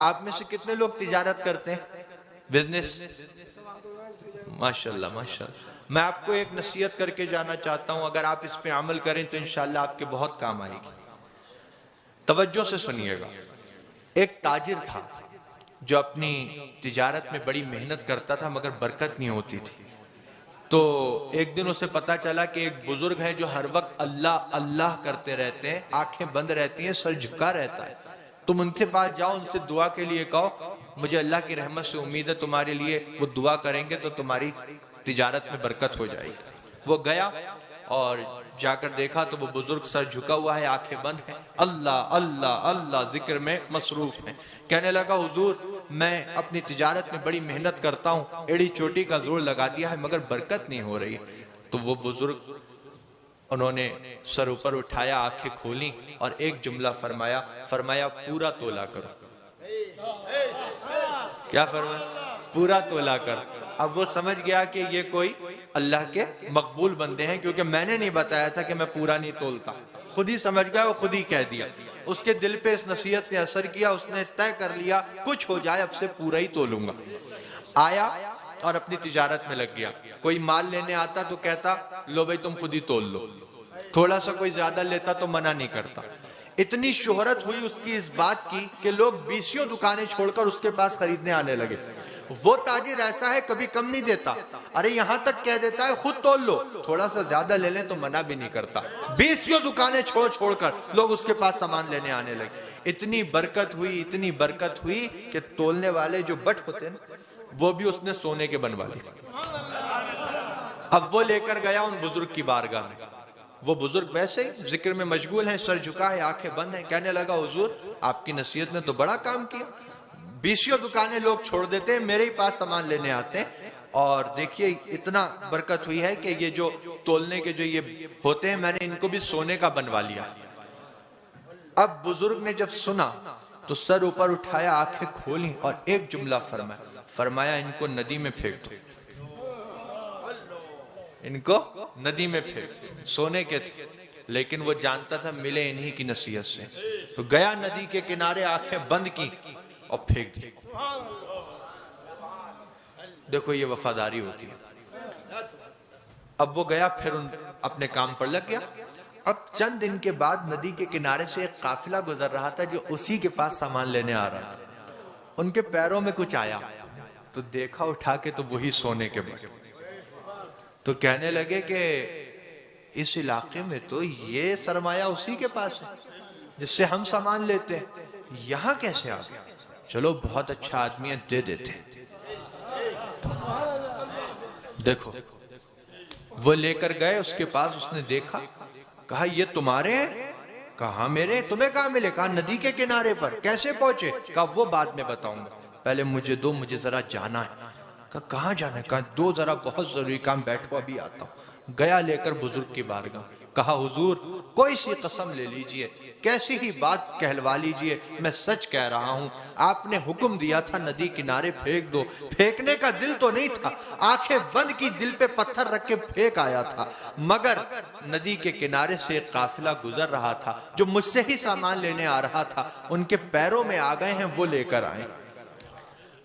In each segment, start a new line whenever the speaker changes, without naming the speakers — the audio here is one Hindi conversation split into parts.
आप में से कितने लोग तिजारत करते हैं, बिजनेस? माशाल्लाह माशाल्लाह। मैं आपको एक नसीहत करके जाना चाहता हूं, अगर आप इस पे अमल करें तो इंशाल्लाह आपके बहुत काम आएगी। तवज्जो से सुनिएगा। एक ताजिर था जो अपनी तिजारत में बड़ी मेहनत करता था मगर बरकत नहीं होती थी। तो एक दिन उसे पता चला कि एक बुजुर्ग है जो हर वक्त अल्लाह अल्लाह करते रहते हैं, आंखें बंद रहती हैं, सर झुका रहता है। तुम उनके पास जाओ, उनसे दुआ के लिए कहो, मुझे अल्लाह की रहमत से उम्मीद है तुम्हारे लिए वो दुआ करेंगे तो तुम्हारी तिजारत में बरकत हो जाएगी। वो गया और जाकर देखा तो वो बुजुर्ग सर झुका हुआ है, आंखें बंद हैं, अल्लाह अल्लाह अल्लाह जिक्र में मसरूफ है। कहने लगा, हुजूर मैं अपनी तिजारत में बड़ी मेहनत करता हूँ, एड़ी चोटी का जोर लगा दिया है मगर बरकत नहीं हो रही। तो वो बुजुर्ग, उन्होंने सर ऊपर उठाया, आंखें खोली और एक जुमला फरमाया, फरमाया पूरा तोला करो। क्या फरमाया? पूरा तोला कर। अब वो समझ गया कि ये कोई अल्लाह के मकबूल बंदे हैं, क्योंकि मैंने नहीं बताया था कि मैं पूरा नहीं तोलता। खुद ही समझ गया, वो खुद ही कह दिया। उसके दिल पे इस नसीहत ने असर किया, उसने तय कर लिया कुछ हो जाए अब से पूरा ही तोलूंगा। आया और अपनी तिजारत में लग गया। कोई माल लेने आता तो कहता, लो भाई तुम खुद ही तोल लो। थोड़ा सा कोई ज्यादा लेता तो मना नहीं करता। इतनी शोहरत हुई उसकी इस बात की कि लोग 20 दुकानें छोड़कर उसके पास खरीदने आने लगे। वो ताजिर ऐसा है, कभी कम नहीं देता। अरे यहां तक कह देता है खुद तोल लो, थोड़ा सा ज्यादा ले लें तो मना भी नहीं करता। 20 दुकानें छोड़ छोड़कर लोग उसके पास सामान लेने आने लगे। इतनी बरकत हुई कि तोलने वाले जो बट होते हैं वो भी उसने सोने के बनवा लिए। अब वो लेकर गया उन बुजुर्ग की बारगाह में। वो बुजुर्ग वैसे ही जिक्र में मशगूल है, सर झुका है, आंखें बंद है। कहने लगा, हुजूर आपकी नसीहत ने तो बड़ा काम किया। 20 दुकानें लोग छोड़ देते हैं, मेरे ही पास सामान लेने आते हैं, और देखिए इतना बरकत हुई है कि ये जो तोलने के जो ये होते हैं, मैंने इनको भी सोने का बनवा लिया। अब बुजुर्ग ने जब सुना तो सर ऊपर उठाया, आंखें खोली और एक जुमला फरमाया, फरमाया इनको नदी में फेंक दो, इनको नदी में फेंक। सोने के थे लेकिन वो जानता था मिले इन्हीं की नसीहत से। तो गया नदी के किनारे, आंखें बंद की और फेंक दी। देखो ये वफादारी होती है। अब वो गया, फिर अपने काम पर लग गया। अब चंद दिन के बाद नदी के किनारे से एक काफिला गुजर रहा था जो उसी के पास सामान लेने आ रहा था। उनके पैरों में कुछ आया तो देखा उठा के तो वही सोने के बने। तो कहने लगे कि इस इलाके में तो ये सरमाया उसी के पास है जिससे हम सामान लेते हैं, यहां कैसे आ गया? चलो बहुत अच्छा आदमी है, दे देते। देखो वो लेकर गए उसके पास, उसने देखा, कहा ये तुम्हारे हैं? कहा मेरे, तुम्हें कहां मिले? कहा नदी के किनारे पर। कैसे पहुंचे? कहा वो बाद में बताऊंगा, पहले मुझे दो, मुझे जरा जाना है। कहाँ जाना है? कहा दो, जरा बहुत जरूरी काम, बैठो अभी आता हूं। गया लेकर बुजुर्ग की बारगाह, कहा हुजूर कोई सी कसम ले लीजिए, कैसी ही बात कहलवा लीजिए, मैं सच कह रहा हूं, आपने हुक्म दिया था नदी किनारे फेंक दो। फेंकने का दिल तो नहीं था, आंखें बंद की, दिल पे पत्थर रख के फेंक आया था, मगर नदी के किनारे से एक काफिला गुजर रहा था जो मुझसे ही सामान लेने आ रहा था, उनके पैरों में आ गए हैं, वो लेकर आए।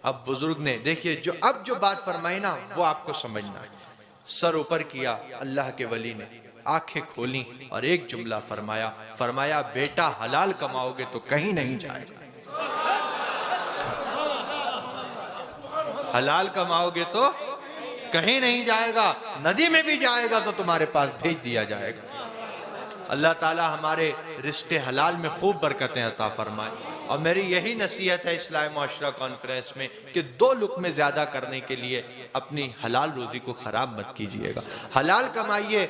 अब बुजुर्ग ने देखिए जो बात फरमाई ना, वो आपको समझना है। सर ऊपर किया अल्लाह के वली ने, आंखें खोली और एक जुमला फरमाया, फरमाया बेटा हलाल कमाओगे तो कहीं नहीं जाएगा, हलाल कमाओगे तो कहीं नहीं जाएगा, नदी में भी जाएगा तो तुम्हारे पास भेज दिया जाएगा। अल्लाह ताला हमारे रिश्ते हलाल में खूब बरकतें अता फरमाए। और मेरी यही नसीहत है इस्लामी मुआशरा कॉन्फ्रेंस में कि 2 लुक़्मे ज्यादा करने के लिए अपनी हलाल रोजी को खराब मत कीजिएगा, हलाल कमाइए।